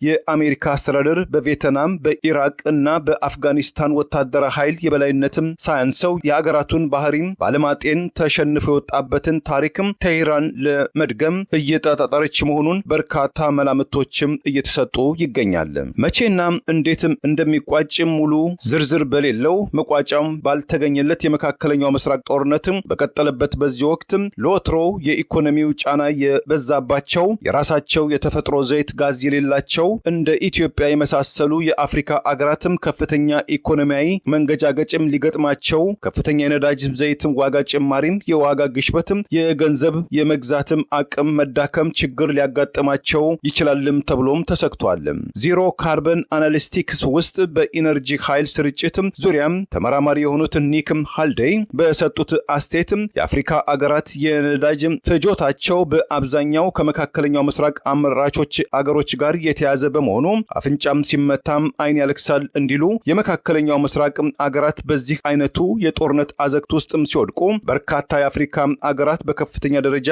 የአሜሪካ አስተዳደር በቪየትናም በኢራቅ እና በአፍጋኒስታን ወታደራዊ ኃይል የበላይነትም ሳያንሰው የአገራቱን ባህሪም ባለማጤን ተሸንፎ የወጣበትን ታሪክም ቴህራን ለመድገም እየተጣጣረች መሆኑን በርካታ መላምቶችም እየተሰጡ ይገኛል። መቼና እንዴትም እንደሚቋጭ ሙሉ ዝርዝር በሌለው መቋጫም ባልተገኘለት የመካከለኛው ምስራቅ ጦርነትም በቀጠለበት በዚህ ወቅት ለወትሮ የኢኮኖሚው ጫና የበዛባቸው የራሳቸው የተፈጥሮ ዘይት ጋዝ የሌላቸው እንደ ኢትዮጵያ የመሳሰሉ የአፍሪካ አገራትም ከፍተኛ ኢኮኖሚያዊ መንገጫገጭም ሊገጥማቸው ከፍተኛ የነዳጅ ዘይትም ዋጋ ጭማሪም የዋጋ ግሽበትም የገንዘብ የመግዛትም አቅም መዳከም ችግር ሊያጋጥማቸው ይችላልም ተብሎም ተሰክቷል። ዜሮ ካርበን አናሊስቲክስ ውስጥ በኢነርጂ ኃይል ስርጭትም ዙሪያም ተመራማሪ የሆኑት ኒክም ሃልዴይ በሰጡት አስተያየትም የአፍሪካ አገራት የነዳጅ ፍጆታቸው በአብዛኛው ከመካከለኛው ምስራቅ አምራቾች አገሮች ጋር የተያዘ በመሆኑ አፍንጫም ሲመታም አይን ያለቅሳል እንዲሉ የመካከለኛው ምስራቅ አገራት በዚህ አይነቱ የጦርነት አዘቅት ውስጥም ሲወድቁ በርካታ የአፍሪካ አገራት በከፍተኛ ደረጃ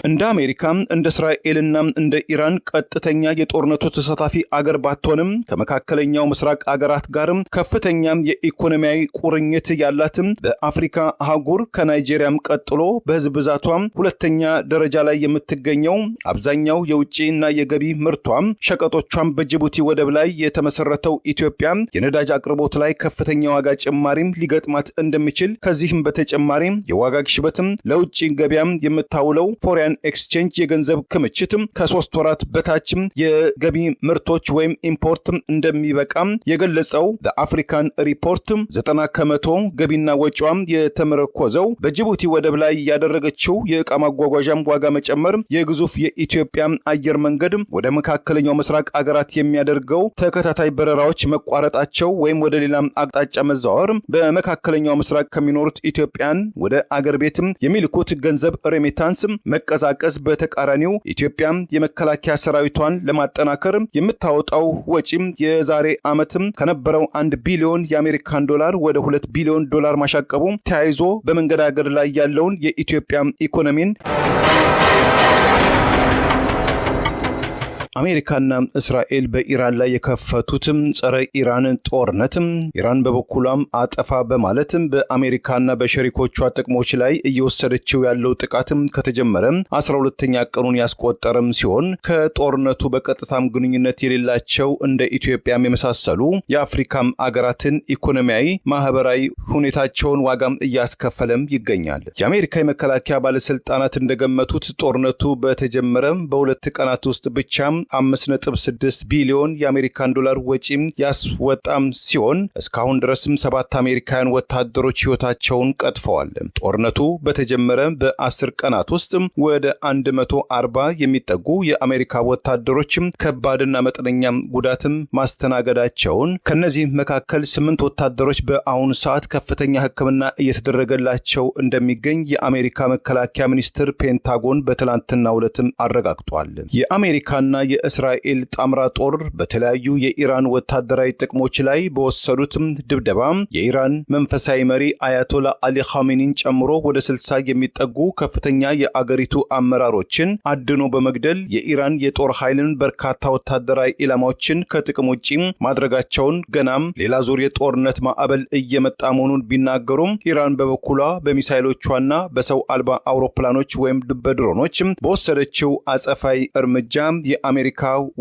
እንደ አሜሪካ እንደ እስራኤልና እንደ ኢራን ቀጥተኛ የጦርነቱ ተሳታፊ አገር ባትሆንም ከመካከለኛው ምስራቅ አገራት ጋርም ከፍተኛ የኢኮኖሚያዊ ቁርኝት ያላትም በአፍሪካ አህጉር ከናይጄሪያም ቀጥሎ በህዝብ ብዛቷም ሁለተኛ ደረጃ ላይ የምትገኘው አብዛኛው የውጭና የገቢ ምርቷም ሸቀጦቿም በጅቡቲ ወደብ ላይ የተመሰረተው ኢትዮጵያ የነዳጅ አቅርቦት ላይ ከፍተኛ ዋጋ ጭማሪም ሊገጥማት እንደሚችል ከዚህም በተጨማሪ የዋጋ ግሽበትም ለውጭ ገበያም የምታውለው ፎሬን ኤክስቼንጅ የገንዘብ ክምችትም ከ3 ወራት በታችም የገቢ ምርቶች ወይም ኢምፖርት እንደሚበቃም የገለጸው በአፍሪካን ሪፖርት 90% ገቢና ወጪዋም የተመረኮዘው በጅቡቲ ወደብ ላይ ያደረገችው የዕቃ ማጓጓዣም ዋጋ መጨመር የግዙፍ የኢትዮጵያ አየር መንገድ ወደ መካከለኛው ምስራቅ አገራት የሚያደርገው ተከታታይ በረራዎች መቋረጣቸው ወይም ወደ ሌላ አቅጣጫ መዛወር በመካከለኛው ምስራቅ ከሚኖሩት ኢትዮጵያን ወደ አገር ቤትም የሚልኩት ገንዘብ ሬሚታንስ መቀዛቀስ በተቃራኒው ኢትዮጵያ የመከላከያ ሰራዊቷን ለማጠናከር የምታወጣው ወጪም የዛሬ ዓመትም ከነበረው 1 ቢሊዮን የአሜሪካን ዶላር ወደ 2 ቢሊዮን ዶላር ማሻቀቡ ተያይዞ በመንገዳገድ ላይ ያለውን የኢትዮጵያ ኢኮኖሚን አሜሪካና እስራኤል በኢራን ላይ የከፈቱትም ጸረ ኢራን ጦርነትም ኢራን በበኩሏም አጠፋ በማለትም በአሜሪካና በሸሪኮቿ ጥቅሞች ላይ እየወሰደችው ያለው ጥቃትም ከተጀመረ 12ኛ ቀኑን ያስቆጠረም ሲሆን ከጦርነቱ በቀጥታም ግንኙነት የሌላቸው እንደ ኢትዮጵያም የመሳሰሉ የአፍሪካም አገራትን ኢኮኖሚያዊ ማህበራዊ ሁኔታቸውን ዋጋም እያስከፈለም ይገኛል። የአሜሪካ የመከላከያ ባለስልጣናት እንደገመቱት ጦርነቱ በተጀመረ በሁለት ቀናት ውስጥ ብቻም 5.6 ቢሊዮን የአሜሪካን ዶላር ወጪም ያስወጣም ሲሆን እስካሁን ድረስም 7 አሜሪካውያን ወታደሮች ህይወታቸውን ቀጥፈዋል። ጦርነቱ በተጀመረ በ10 ቀናት ውስጥ ወደ 140 የሚጠጉ የአሜሪካ ወታደሮችም ከባድና መጠነኛ ጉዳትም ማስተናገዳቸውን ከነዚህ መካከል 8 ወታደሮች በአሁኑ ሰዓት ከፍተኛ ሕክምና እየተደረገላቸው እንደሚገኝ የአሜሪካ መከላከያ ሚኒስትር ፔንታጎን በትላንትናው ዕለትም አረጋግጧል። የአሜሪካና የእስራኤል ጣምራ ጦር በተለያዩ የኢራን ወታደራዊ ጥቅሞች ላይ በወሰዱትም ድብደባ የኢራን መንፈሳዊ መሪ አያቶላ አሊ ኻሜኒን ጨምሮ ወደ 60 የሚጠጉ ከፍተኛ የአገሪቱ አመራሮችን አድኖ በመግደል የኢራን የጦር ኃይልን በርካታ ወታደራዊ ኢላማዎችን ከጥቅም ውጪ ማድረጋቸውን ገናም ሌላ ዙር የጦርነት ማዕበል እየመጣ መሆኑን ቢናገሩም ኢራን በበኩሏ በሚሳይሎቿና በሰው አልባ አውሮፕላኖች ወይም በድሮኖች በወሰደችው አጸፋይ እርምጃ የአሜሪካ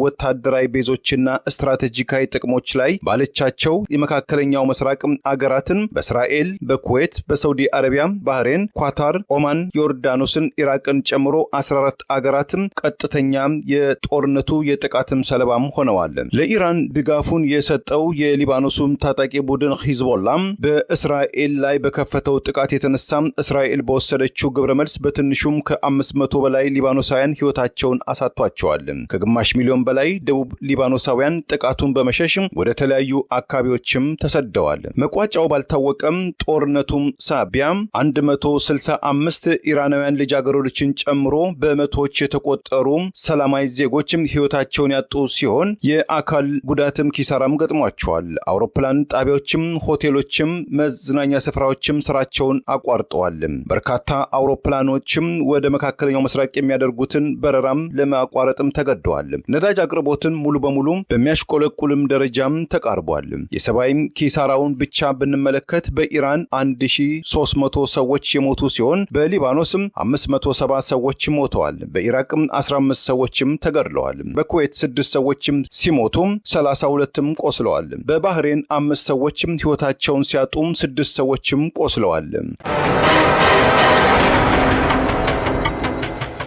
ወታደራዊ ቤዞችና ስትራቴጂካዊ ጥቅሞች ላይ ባለቻቸው የመካከለኛው ምስራቅ አገራትን በእስራኤል፣ በኩዌት፣ በሳውዲ አረቢያ፣ ባህሬን፣ ኳታር፣ ኦማን፣ ዮርዳኖስን፣ ኢራቅን ጨምሮ 14 አገራትን ቀጥተኛ የጦርነቱ የጥቃትም ሰለባም ሆነዋል። ለኢራን ድጋፉን የሰጠው የሊባኖሱም ታጣቂ ቡድን ሂዝቦላ በእስራኤል ላይ በከፈተው ጥቃት የተነሳ እስራኤል በወሰደችው ግብረ መልስ በትንሹም ከ500 በላይ ሊባኖሳውያን ህይወታቸውን አሳጥቷቸዋል። ከግማሽ ሚሊዮን በላይ ደቡብ ሊባኖሳውያን ጥቃቱን በመሸሽ ወደ ተለያዩ አካባቢዎችም ተሰደዋል። መቋጫው ባልታወቀም ጦርነቱም ሳቢያ 165 ኢራናውያን ልጃገረዶችን ጨምሮ በመቶዎች የተቆጠሩ ሰላማዊ ዜጎችም ሕይወታቸውን ያጡ ሲሆን የአካል ጉዳትም ኪሳራም ገጥሟቸዋል። አውሮፕላን ጣቢያዎችም፣ ሆቴሎችም፣ መዝናኛ ስፍራዎችም ስራቸውን አቋርጠዋል። በርካታ አውሮፕላኖችም ወደ መካከለኛው ምስራቅ የሚያደርጉትን በረራም ለማቋረጥም ተገደዋል። ነዳጅ አቅርቦትን ሙሉ በሙሉ በሚያሽቆለቁልም ደረጃም ተቃርቧል። የሰብአዊ ኪሳራውን ብቻ ብንመለከት በኢራን 1300 ሰዎች የሞቱ ሲሆን በሊባኖስም 570 ሰዎች ሞተዋል። በኢራቅም 15 ሰዎችም ተገድለዋል። በኩዌት 6 ሰዎችም ሲሞቱም 32ም ቆስለዋል። በባህሬን 5 ሰዎችም ሕይወታቸውን ሲያጡም 6 ሰዎችም ቆስለዋል።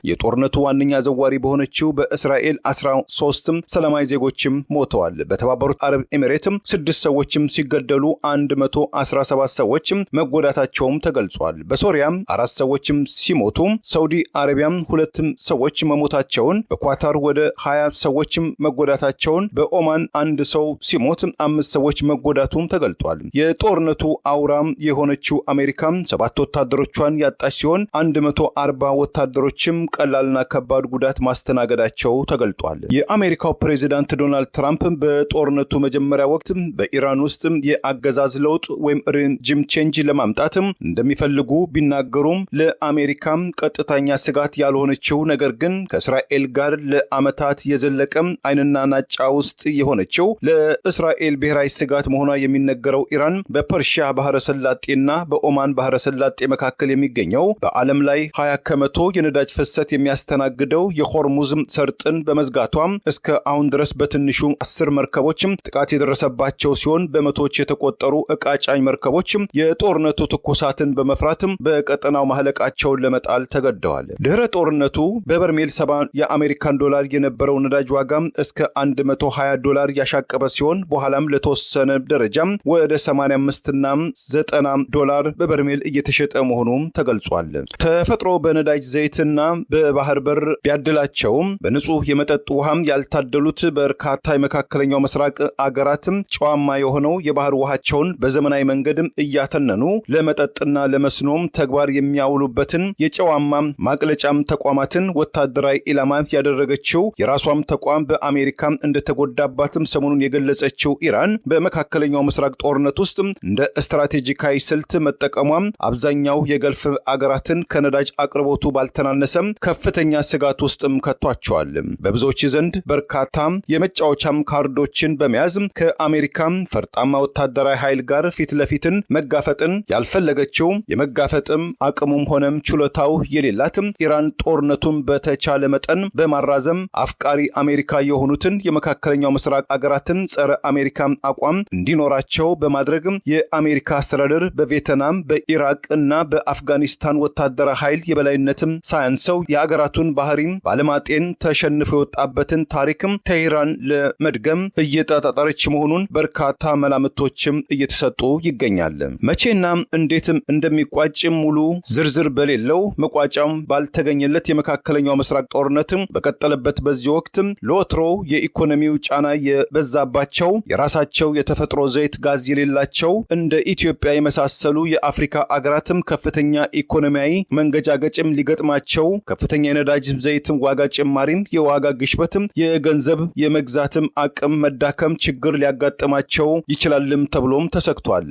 የጦርነቱ ዋነኛ ዘዋሪ በሆነችው በእስራኤል 13 ሰላማዊ ዜጎችም ሞተዋል። በተባበሩት አረብ ኤሚሬትም 6 ሰዎችም ሲገደሉ 117 ሰዎችም መጎዳታቸውም ተገልጿል። በሶሪያም 4 ሰዎችም ሲሞቱ ሳውዲ አረቢያም 2 ሰዎች መሞታቸውን፣ በኳታር ወደ 20 ሰዎችም መጎዳታቸውን፣ በኦማን 1 ሰው ሲሞት 5 ሰዎች መጎዳቱም ተገልጧል። የጦርነቱ አውራም የሆነችው አሜሪካም 7 ወታደሮቿን ያጣች ሲሆን 140 ወታደሮችም ቀላልና ከባድ ጉዳት ማስተናገዳቸው ተገልጧል። የአሜሪካው ፕሬዚዳንት ዶናልድ ትራምፕ በጦርነቱ መጀመሪያ ወቅት በኢራን ውስጥ የአገዛዝ ለውጥ ወይም ሬጂም ቼንጅ ለማምጣት እንደሚፈልጉ ቢናገሩም ለአሜሪካም ቀጥተኛ ስጋት ያልሆነችው ነገር ግን ከእስራኤል ጋር ለዓመታት የዘለቀ አይንና ናጫ ውስጥ የሆነችው ለእስራኤል ብሔራዊ ስጋት መሆኗ የሚነገረው ኢራን በፐርሺያ ባህረ ሰላጤና በኦማን ባህረ ሰላጤ መካከል የሚገኘው በዓለም ላይ 20 ከመቶ የነዳጅ ፍሰት የሚያስተናግደው የሆርሙዝ ሰርጥን በመዝጋቷም እስከ አሁን ድረስ በትንሹ 10 መርከቦችም ጥቃት የደረሰባቸው ሲሆን በመቶዎች የተቆጠሩ ዕቃ ጫኝ መርከቦችም የጦርነቱ ትኩሳትን በመፍራትም በቀጠናው ማህለቃቸውን ለመጣል ተገደዋል። ድህረ ጦርነቱ በበርሜል 70 የአሜሪካን ዶላር የነበረው ነዳጅ ዋጋም እስከ $120 ያሻቀበ ሲሆን በኋላም ለተወሰነ ደረጃም ወደ 85 እና $90 በበርሜል እየተሸጠ መሆኑም ተገልጿል። ተፈጥሮ በነዳጅ ዘይትና በባህር በር ቢያድላቸውም በንጹህ የመጠጥ ውሃም ያልታደሉት በርካታ የመካከለኛው ምስራቅ አገራትም ጨዋማ የሆነው የባህር ውሃቸውን በዘመናዊ መንገድም እያተነኑ ለመጠጥና ለመስኖም ተግባር የሚያውሉበትን የጨዋማ ማቅለጫም ተቋማትን ወታደራዊ ኢላማ ያደረገችው የራሷም ተቋም በአሜሪካም እንደተጎዳባትም ሰሞኑን የገለጸችው ኢራን በመካከለኛው ምስራቅ ጦርነት ውስጥ እንደ ስትራቴጂካዊ ስልት መጠቀሟም አብዛኛው የገልፍ አገራትን ከነዳጅ አቅርቦቱ ባልተናነሰም ከፍተኛ ስጋት ውስጥም ከቷቸዋል። በብዙዎች ዘንድ በርካታ የመጫወቻም ካርዶችን በመያዝ ከአሜሪካም ፈርጣማ ወታደራዊ ኃይል ጋር ፊት ለፊትን መጋፈጥን ያልፈለገችው የመጋፈጥም አቅሙም ሆነም ችሎታው የሌላትም ኢራን ጦርነቱን በተቻለ መጠን በማራዘም አፍቃሪ አሜሪካ የሆኑትን የመካከለኛው ምስራቅ አገራትን ጸረ አሜሪካም አቋም እንዲኖራቸው በማድረግ የአሜሪካ አስተዳደር በቪየትናም በኢራቅ እና በአፍጋኒስታን ወታደራዊ ኃይል የበላይነትም ሳያንሰው የአገራቱን ባህሪም ባለማጤን ተሸንፎ የወጣበትን ታሪክም ቴህራን ለመድገም እየተጣጣረች መሆኑን በርካታ መላምቶችም እየተሰጡ ይገኛል። መቼና እንዴትም እንደሚቋጭ ሙሉ ዝርዝር በሌለው መቋጫም ባልተገኘለት የመካከለኛው ምስራቅ ጦርነትም በቀጠለበት በዚህ ወቅት ለወትሮ የኢኮኖሚው ጫና የበዛባቸው የራሳቸው የተፈጥሮ ዘይት ጋዝ የሌላቸው እንደ ኢትዮጵያ የመሳሰሉ የአፍሪካ አገራትም ከፍተኛ ኢኮኖሚያዊ መንገጫገጭም ሊገጥማቸው ከፍተኛ የነዳጅ ዘይትም ዋጋ ጭማሪም የዋጋ ግሽበትም የገንዘብ የመግዛትም አቅም መዳከም ችግር ሊያጋጥማቸው ይችላልም ተብሎም ተሰግቷል።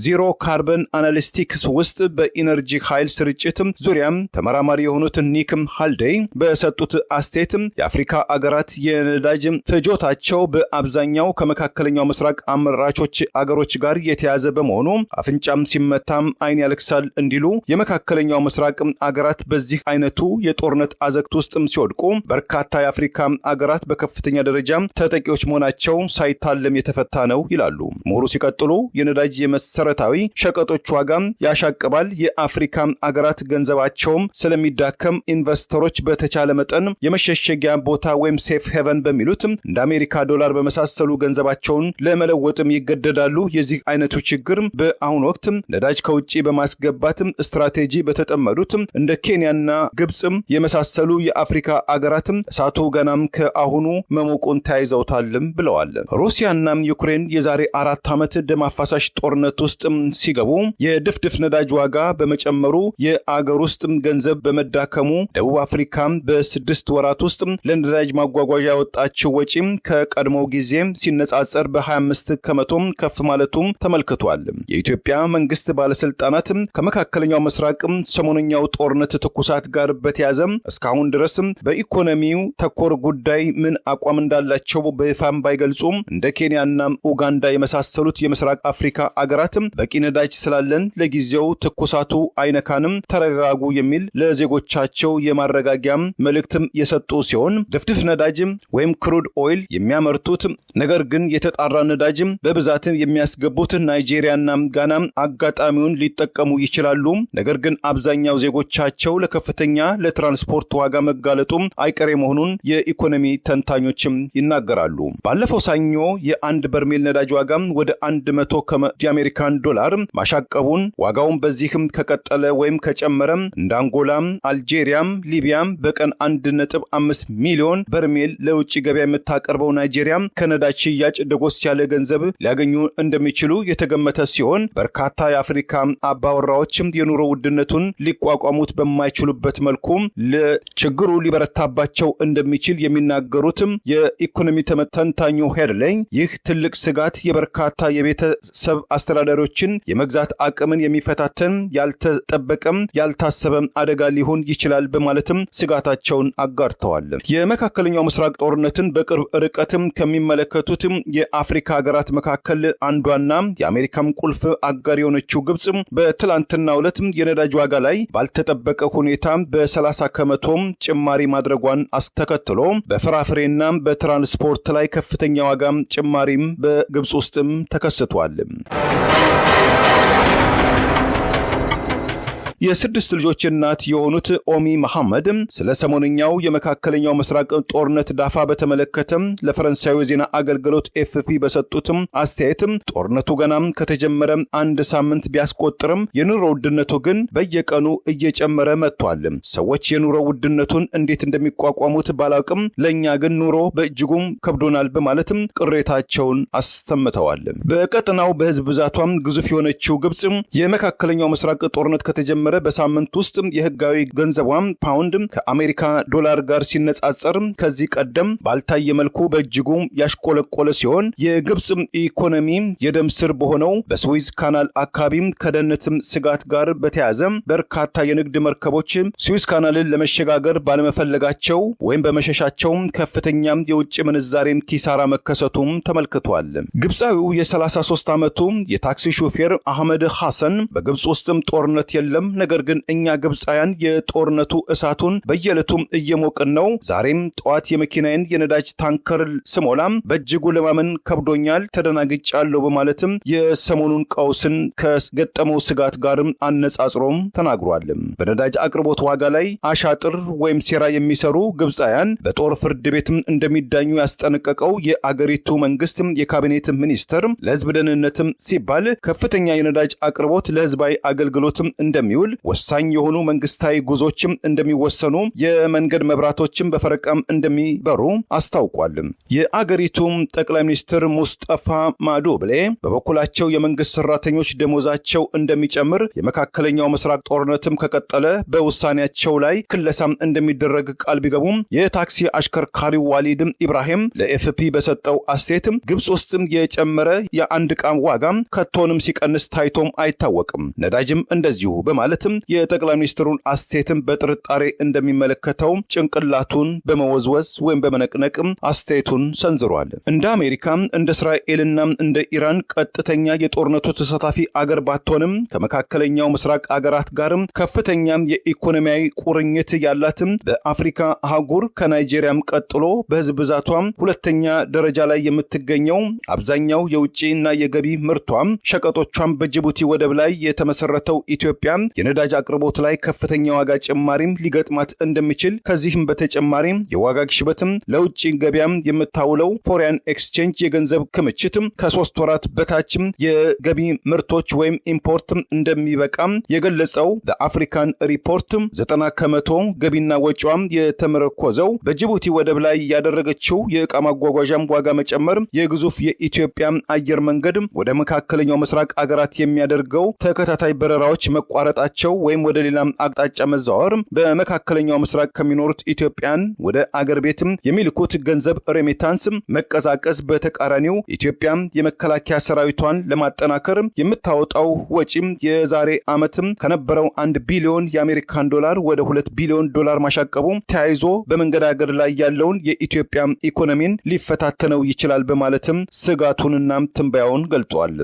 ዚሮ ካርበን አናሊስቲክስ ውስጥ በኢነርጂ ኃይል ስርጭትም ዙሪያም ተመራማሪ የሆኑት ኒክም ሃልዴይ በሰጡት አስተያየትም የአፍሪካ አገራት የነዳጅ ፍጆታቸው በአብዛኛው ከመካከለኛው ምስራቅ አምራቾች አገሮች ጋር የተያዘ በመሆኑ አፍንጫም ሲመታም አይን ያለቅሳል እንዲሉ የመካከለኛው ምስራቅ አገራት በዚህ አይነቱ የጦርነት አዘቅት ውስጥም ሲወድቁ በርካታ የአፍሪካ አገራት በከፍተኛ ደረጃ ተጠቂዎች መሆናቸው ሳይታለም የተፈታ ነው ይላሉ። ምሁሩ ሲቀጥሉ የነዳጅ የመሰረ መሰረታዊ ሸቀጦች ዋጋ ያሻቅባል። የአፍሪካ አገራት ገንዘባቸውም ስለሚዳከም ኢንቨስተሮች በተቻለ መጠን የመሸሸጊያ ቦታ ወይም ሴፍ ሄቨን በሚሉት እንደ አሜሪካ ዶላር በመሳሰሉ ገንዘባቸውን ለመለወጥም ይገደዳሉ። የዚህ አይነቱ ችግር በአሁኑ ወቅት ነዳጅ ከውጪ በማስገባት ስትራቴጂ በተጠመዱት እንደ ኬንያና ግብጽ የመሳሰሉ የአፍሪካ አገራት እሳቱ ገናም ከአሁኑ መሞቁን ተያይዘውታልም ብለዋል። ሩሲያና ዩክሬን የዛሬ 4 ዓመት ደም አፋሳሽ ጦርነት ውስጥ ሲገቡ የድፍድፍ ነዳጅ ዋጋ በመጨመሩ የአገር ውስጥ ገንዘብ በመዳከሙ ደቡብ አፍሪካ በ6 ወራት ውስጥ ለነዳጅ ማጓጓዣ ያወጣችው ወጪ ከቀድሞ ጊዜ ሲነጻጸር በ25 ከመቶ ከፍ ማለቱም ተመልክቷል። የኢትዮጵያ መንግስት ባለስልጣናት ከመካከለኛው ምስራቅ ሰሞነኛው ጦርነት ትኩሳት ጋር በተያያዘ እስካሁን ድረስ በኢኮኖሚው ተኮር ጉዳይ ምን አቋም እንዳላቸው በይፋም ባይገልጹም እንደ ኬንያና ኡጋንዳ የመሳሰሉት የምስራቅ አፍሪካ አገራት በቂ ነዳጅ ስላለን ለጊዜው ትኩሳቱ አይነካንም፣ ተረጋጉ የሚል ለዜጎቻቸው የማረጋጊያ መልእክትም የሰጡ ሲሆን ድፍድፍ ነዳጅ ወይም ክሩድ ኦይል የሚያመርቱት ነገር ግን የተጣራ ነዳጅ በብዛት የሚያስገቡት ናይጄሪያና ጋና አጋጣሚውን ሊጠቀሙ ይችላሉ። ነገር ግን አብዛኛው ዜጎቻቸው ለከፍተኛ ለትራንስፖርት ዋጋ መጋለጡ አይቀሬ መሆኑን የኢኮኖሚ ተንታኞችም ይናገራሉ። ባለፈው ሰኞ የአንድ በርሜል ነዳጅ ዋጋ ወደ 100 የአሜሪካን ዶላር ማሻቀቡን ዋጋውን በዚህም ከቀጠለ ወይም ከጨመረ እንደ አንጎላ፣ አልጄሪያ፣ ሊቢያ በቀን 1.5 ሚሊዮን በርሜል ለውጭ ገበያ የምታቀርበው ናይጄሪያ ከነዳጅ ሽያጭ ደጎስ ያለ ገንዘብ ሊያገኙ እንደሚችሉ የተገመተ ሲሆን በርካታ የአፍሪካ አባወራዎችም የኑሮ ውድነቱን ሊቋቋሙት በማይችሉበት መልኩ ለችግሩ ሊበረታባቸው እንደሚችል የሚናገሩትም የኢኮኖሚ ተንታኙ ሄድላይ ይህ ትልቅ ስጋት የበርካታ የቤተሰብ አስተዳዳሪዎችን የመግዛት አቅምን የሚፈታተን ያልተጠበቀም ያልታሰበም አደጋ ሊሆን ይችላል በማለትም ስጋታቸውን አጋርተዋል። የመካከለኛው ምስራቅ ጦርነትን በቅርብ ርቀትም ከሚመለከቱት የአፍሪካ ሀገራት መካከል አንዷና የአሜሪካም ቁልፍ አጋር የሆነችው ግብጽ በትላንትናው ዕለት የነዳጅ ዋጋ ላይ ባልተጠበቀ ሁኔታ በ30 ከመቶ ጭማሪ ማድረጓን አስተከትሎ በፍራፍሬና በትራንስፖርት ላይ ከፍተኛ ዋጋ ጭማሪም በግብጽ ውስጥም ተከስቷል። የስድስት ልጆች እናት የሆኑት ኦሚ መሐመድ ስለ ሰሞንኛው የመካከለኛው ምስራቅ ጦርነት ዳፋ በተመለከተ ለፈረንሳዩ ዜና አገልግሎት ኤፍፒ በሰጡትም አስተያየት ጦርነቱ ገናም ከተጀመረ 1 ሳምንት ቢያስቆጥርም የኑሮ ውድነቱ ግን በየቀኑ እየጨመረ መጥቷል። ሰዎች የኑሮ ውድነቱን እንዴት እንደሚቋቋሙት ባላውቅም ለኛ ግን ኑሮ በእጅጉም ከብዶናል በማለትም ቅሬታቸውን አስተምተዋል። በቀጠናው በህዝብ ብዛቷም ግዙፍ የሆነችው ግብጽ የመካከለኛው ምስራቅ ጦርነት ከተጀመረ በሳምንት ውስጥ የህጋዊ ገንዘቧም ፓውንድ ከአሜሪካ ዶላር ጋር ሲነጻጸር ከዚህ ቀደም ባልታየ መልኩ በእጅጉ ያሽቆለቆለ ሲሆን የግብጽ ኢኮኖሚ የደም ስር በሆነው በስዊዝ ካናል አካባቢ ከደህንነት ስጋት ጋር በተያያዘ በርካታ የንግድ መርከቦች ስዊዝ ካናልን ለመሸጋገር ባለመፈለጋቸው ወይም በመሸሻቸው ከፍተኛ የውጭ ምንዛሬ ኪሳራ መከሰቱም ተመልክቷል። ግብጻዊው የ33 ዓመቱ የታክሲ ሾፌር አህመድ ሐሰን በግብጽ ውስጥም ጦርነት የለም፣ ነገር ግን እኛ ግብጻውያን የጦርነቱ እሳቱን በየዕለቱም እየሞቅን ነው። ዛሬም ጠዋት የመኪናዬን የነዳጅ ታንከር ስሞላም በእጅጉ ለማመን ከብዶኛል፣ ተደናግጫለሁ በማለትም የሰሞኑን ቀውስን ከገጠመው ስጋት ጋርም አነጻጽሮም ተናግሯል። በነዳጅ አቅርቦት ዋጋ ላይ አሻጥር ወይም ሴራ የሚሰሩ ግብጻውያን በጦር ፍርድ ቤትም እንደሚዳኙ ያስጠነቀቀው የአገሪቱ መንግስት የካቢኔት ሚኒስትር ለህዝብ ደህንነትም ሲባል ከፍተኛ የነዳጅ አቅርቦት ለህዝባዊ አገልግሎትም እንደሚውል ወሳኝ የሆኑ መንግስታዊ ጉዞችም እንደሚወሰኑ የመንገድ መብራቶችም በፈረቃም እንደሚበሩ አስታውቋል። የአገሪቱ ጠቅላይ ሚኒስትር ሙስጠፋ ማዱብሌ በበኩላቸው የመንግስት ሰራተኞች ደሞዛቸው እንደሚጨምር የመካከለኛው ምስራቅ ጦርነትም ከቀጠለ በውሳኔያቸው ላይ ክለሳም እንደሚደረግ ቃል ቢገቡም የታክሲ አሽከርካሪው ዋሊድ ኢብራሂም ለኤፍፒ በሰጠው አስተያየት ግብጽ ውስጥም የጨመረ የአንድ ዕቃ ዋጋ ከቶንም ሲቀንስ ታይቶም አይታወቅም፣ ነዳጅም እንደዚሁ በማለት በማለትም የጠቅላይ ሚኒስትሩን አስተያየትም በጥርጣሬ እንደሚመለከተው ጭንቅላቱን በመወዝወዝ ወይም በመነቅነቅ አስተያየቱን ሰንዝሯል። እንደ አሜሪካ እንደ እስራኤልና እንደ ኢራን ቀጥተኛ የጦርነቱ ተሳታፊ አገር ባትሆንም ከመካከለኛው ምስራቅ አገራት ጋር ከፍተኛ የኢኮኖሚያዊ ቁርኝት ያላትም በአፍሪካ አህጉር ከናይጄሪያም ቀጥሎ በህዝብ ብዛቷም ሁለተኛ ደረጃ ላይ የምትገኘው አብዛኛው የውጭና የገቢ ምርቷም ሸቀጦቿም በጅቡቲ ወደብ ላይ የተመሰረተው ኢትዮጵያ የነዳጅ አቅርቦት ላይ ከፍተኛ ዋጋ ጭማሪም ሊገጥማት እንደሚችል ከዚህም በተጨማሪ የዋጋ ግሽበትም ለውጭ ገበያም የምታውለው ፎሬን ኤክስቼንጅ የገንዘብ ክምችትም ከ3 ወራት በታችም የገቢ ምርቶች ወይም ኢምፖርት እንደሚበቃም የገለጸው በአፍሪካን ሪፖርት 90% ገቢና ወጪዋም የተመረኮዘው በጅቡቲ ወደብ ላይ ያደረገችው የዕቃ ማጓጓዣም ዋጋ መጨመር የግዙፍ የኢትዮጵያ አየር መንገድ ወደ መካከለኛው ምስራቅ አገራት የሚያደርገው ተከታታይ በረራዎች መቋረጣቸው ወይም ወደ ሌላ አቅጣጫ መዛወር በመካከለኛው ምስራቅ ከሚኖሩት ኢትዮጵያን ወደ አገር ቤትም የሚልኩት ገንዘብ ሬሚታንስ መቀዛቀዝ በተቃራኒው ኢትዮጵያ የመከላከያ ሰራዊቷን ለማጠናከር የምታወጣው ወጪም የዛሬ ዓመትም ከነበረው 1 ቢሊዮን የአሜሪካን ዶላር ወደ 2 ቢሊዮን ዶላር ማሻቀቡ ተያይዞ በመንገዳገድ ላይ ያለውን የኢትዮጵያ ኢኮኖሚን ሊፈታተነው ይችላል በማለትም ስጋቱንና ትንበያውን ገልጧል።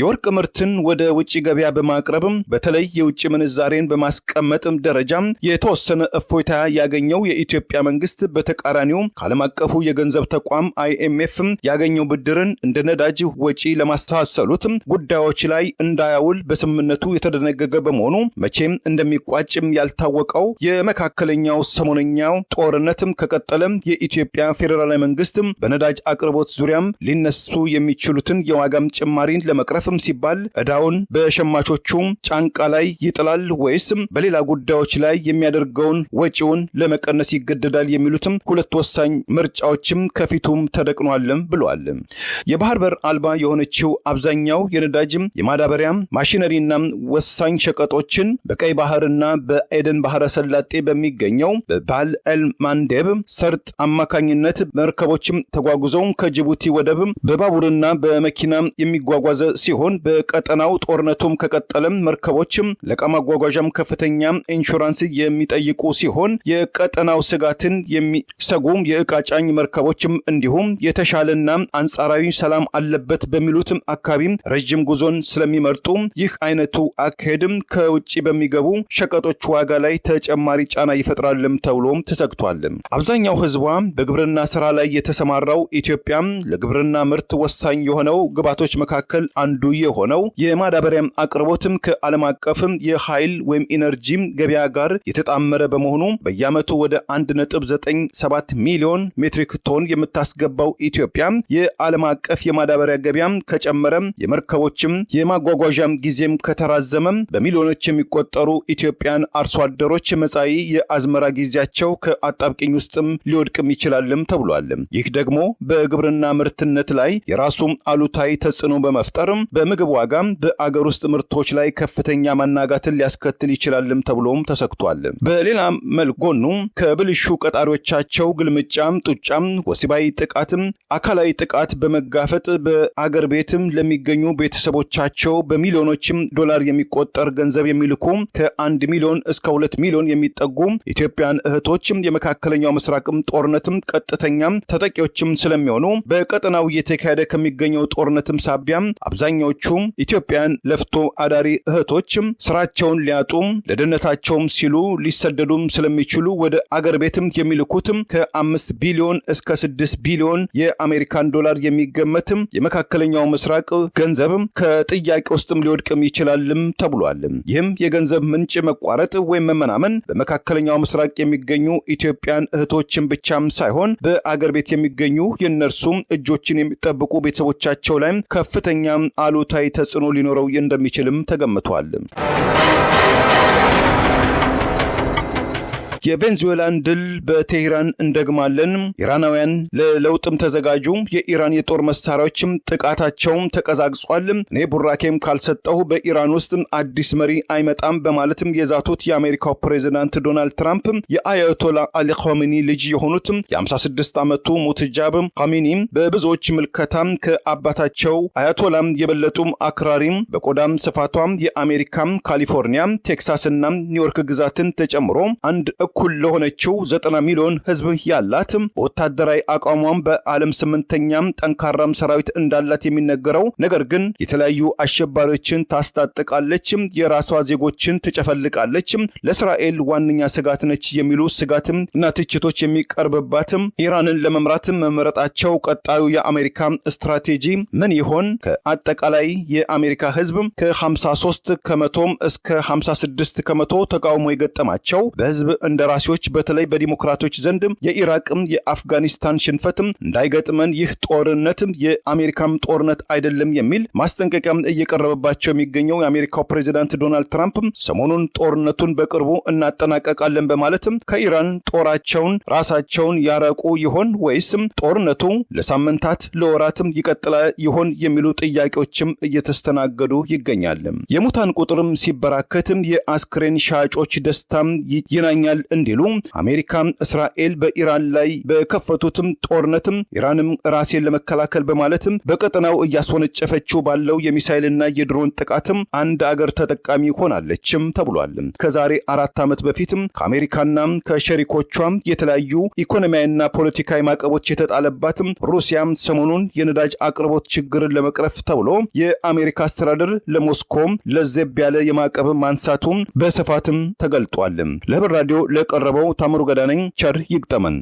የወርቅ ምርትን ወደ ውጭ ገበያ በማቅረብም በተለይ የውጭ ምንዛሬን በማስቀመጥም ደረጃም የተወሰነ እፎይታ ያገኘው የኢትዮጵያ መንግስት በተቃራኒው ከዓለም አቀፉ የገንዘብ ተቋም IMF ያገኘው ብድርን እንደ ነዳጅ ወጪ ለማስተሳሰሉት ጉዳዮች ላይ እንዳያውል በስምምነቱ የተደነገገ በመሆኑ መቼም እንደሚቋጭም ያልታወቀው የመካከለኛው ሰሞነኛው ጦርነትም ከቀጠለም የኢትዮጵያ ፌዴራላዊ መንግስት በነዳጅ አቅርቦት ዙሪያም ሊነሱ የሚችሉትን የዋጋም ጭማሪን ለመቅረፍ ሲባል ዕዳውን በሸማቾቹ ጫንቃ ላይ ይጥላል ወይስ በሌላ ጉዳዮች ላይ የሚያደርገውን ወጪውን ለመቀነስ ይገደዳል የሚሉትም ሁለት ወሳኝ ምርጫዎችም ከፊቱም ተደቅኗልም ብሏል። የባህር በር አልባ የሆነችው አብዛኛው የነዳጅም የማዳበሪያ ማሽነሪና ወሳኝ ሸቀጦችን በቀይ ባህርና በኤደን ባህረ ሰላጤ በሚገኘው በባል ኤል ማንዴብ ሰርጥ አማካኝነት መርከቦችም ተጓጉዘው ከጅቡቲ ወደብ በባቡርና በመኪና የሚጓጓዘ ሲሆን በቀጠናው ጦርነቱም ከቀጠለም መርከቦችም ለዕቃ ማጓጓዣም ከፍተኛ ኢንሹራንስ የሚጠይቁ ሲሆን የቀጠናው ስጋትን የሚሰጉ የዕቃ ጫኝ መርከቦችም እንዲሁም የተሻለና አንጻራዊ ሰላም አለበት በሚሉትም አካባቢ ረጅም ጉዞን ስለሚመርጡ ይህ አይነቱ አካሄድም ከውጭ በሚገቡ ሸቀጦች ዋጋ ላይ ተጨማሪ ጫና ይፈጥራልም ተብሎም ተሰግቷል። አብዛኛው ህዝቧ በግብርና ስራ ላይ የተሰማራው ኢትዮጵያ ለግብርና ምርት ወሳኝ የሆነው ግብዓቶች መካከል አንዱ የሆነው የማዳበሪያ አቅርቦትም ከዓለም አቀፍም የኃይል ወይም ኢነርጂ ገበያ ጋር የተጣመረ በመሆኑ በየዓመቱ ወደ 1.97 ሚሊዮን ሜትሪክ ቶን የምታስገባው ኢትዮጵያ የዓለም አቀፍ የማዳበሪያ ገበያ ከጨመረ የመርከቦችም የማጓጓዣም ጊዜም ከተራዘመ በሚሊዮኖች የሚቆጠሩ ኢትዮጵያን አርሶ አደሮች መጻኢ የአዝመራ ጊዜያቸው ከአጣብቂኝ ውስጥም ሊወድቅም ይችላልም ተብሏል። ይህ ደግሞ በግብርና ምርትነት ላይ የራሱ አሉታዊ ተጽዕኖ በመፍጠር በምግብ ዋጋም በአገር ውስጥ ምርቶች ላይ ከፍተኛ ማናጋትን ሊያስከትል ይችላልም ተብሎም ተሰክቷል። በሌላ መልጎኑ ከብልሹ ቀጣሪዎቻቸው ግልምጫም፣ ጡጫም፣ ወሲባዊ ጥቃትም፣ አካላዊ ጥቃት በመጋፈጥ በአገር ቤትም ለሚገኙ ቤተሰቦቻቸው በሚሊዮኖችም ዶላር የሚቆጠር ገንዘብ የሚልኩ ከ1 ሚሊዮን እስከ 2 ሚሊዮን የሚጠጉ ኢትዮጵያን እህቶችም የመካከለኛው ምስራቅም ጦርነትም ቀጥተኛም ተጠቂዎችም ስለሚሆኑ በቀጠናው እየተካሄደ ከሚገኘው ጦርነትም ሳቢያም አብዛኛዎቹ ኢትዮጵያን ለፍቶ አዳሪ እህቶችም ስራቸውን ሊያጡም ለደህንነታቸውም ሲሉ ሊሰደዱም ስለሚችሉ ወደ አገር ቤትም የሚልኩትም ከ5 ቢሊዮን እስከ 6 ቢሊዮን የአሜሪካን ዶላር የሚገመትም የመካከለኛው ምስራቅ ገንዘብም ከጥያቄ ውስጥም ሊወድቅም ይችላልም ተብሏል። ይህም የገንዘብ ምንጭ መቋረጥ ወይም መመናመን በመካከለኛው ምስራቅ የሚገኙ ኢትዮጵያን እህቶችን ብቻም ሳይሆን በአገር ቤት የሚገኙ የነርሱም እጆችን የሚጠብቁ ቤተሰቦቻቸው ላይ ከፍተኛ አሉታዊ ተጽዕኖ ሊኖረው እንደሚችልም ተገምቷል። የቬንዙዌላን ድል በቴህራን እንደግማለን፣ ኢራናውያን ለለውጥም ተዘጋጁ፣ የኢራን የጦር መሳሪያዎችም ጥቃታቸውም ተቀዛቅጿል፣ እኔ ቡራኬም ካልሰጠሁ በኢራን ውስጥ አዲስ መሪ አይመጣም በማለትም የዛቱት የአሜሪካው ፕሬዝዳንት ዶናልድ ትራምፕ የአያቶላ አሊ ኻሜኒ ልጅ የሆኑት የ56 ዓመቱ ሙትጃብ ኻሜኒ በብዙዎች ምልከታም ከአባታቸው አያቶላም የበለጡም አክራሪም በቆዳም ስፋቷም የአሜሪካም ካሊፎርኒያ ቴክሳስና ኒውዮርክ ግዛትን ተጨምሮ አንድ እኩል ለሆነችው 90 ሚሊዮን ህዝብ ያላት በወታደራዊ አቋሟም በዓለም 8ኛም ጠንካራም ሰራዊት እንዳላት የሚነገረው ነገር ግን የተለያዩ አሸባሪዎችን ታስታጥቃለች፣ የራሷ ዜጎችን ትጨፈልቃለች፣ ለእስራኤል ዋነኛ ስጋት ነች የሚሉ ስጋትም እና ትችቶች የሚቀርብባትም ኢራንን ለመምራት መመረጣቸው ቀጣዩ የአሜሪካ ስትራቴጂ ምን ይሆን? ከአጠቃላይ የአሜሪካ ህዝብ ከ53 ከመቶ እስከ 56 ከመቶ ተቃውሞ የገጠማቸው በህዝብ እንደራሴዎች በተለይ በዲሞክራቶች ዘንድ የኢራቅም የአፍጋኒስታን ሽንፈትም እንዳይገጥመን ይህ ጦርነት የአሜሪካም ጦርነት አይደለም የሚል ማስጠንቀቂያም እየቀረበባቸው የሚገኘው የአሜሪካው ፕሬዝዳንት ዶናልድ ትራምፕ ሰሞኑን ጦርነቱን በቅርቡ እናጠናቀቃለን በማለትም ከኢራን ጦራቸውን ራሳቸውን ያረቁ ይሆን ወይስ ጦርነቱ ለሳምንታት ለወራትም ይቀጥላል ይሆን የሚሉ ጥያቄዎችም እየተስተናገዱ ይገኛል። የሙታን ቁጥርም ሲበራከትም የአስክሬን ሻጮች ደስታም ይናኛል እንዲሉ አሜሪካ እስራኤል በኢራን ላይ በከፈቱትም ጦርነትም ኢራንም ራሴን ለመከላከል በማለትም በቀጠናው እያስወነጨፈችው ባለው የሚሳኤልና የድሮን ጥቃትም አንድ አገር ተጠቃሚ ሆናለችም ተብሏል። ከዛሬ 4 ዓመት በፊትም ከአሜሪካና ከሸሪኮቿም የተለያዩ ኢኮኖሚያዊና ፖለቲካዊ ማዕቀቦች የተጣለባትም ሩሲያም ሰሞኑን የነዳጅ አቅርቦት ችግርን ለመቅረፍ ተብሎ የአሜሪካ አስተዳደር ለሞስኮ ለዘብ ያለ የማዕቀብ ማንሳቱም በስፋትም ተገልጧል። ለህብር ራዲዮ ለቀረበው ታምሩ ገዳነኝ ቸር ይግጠመን።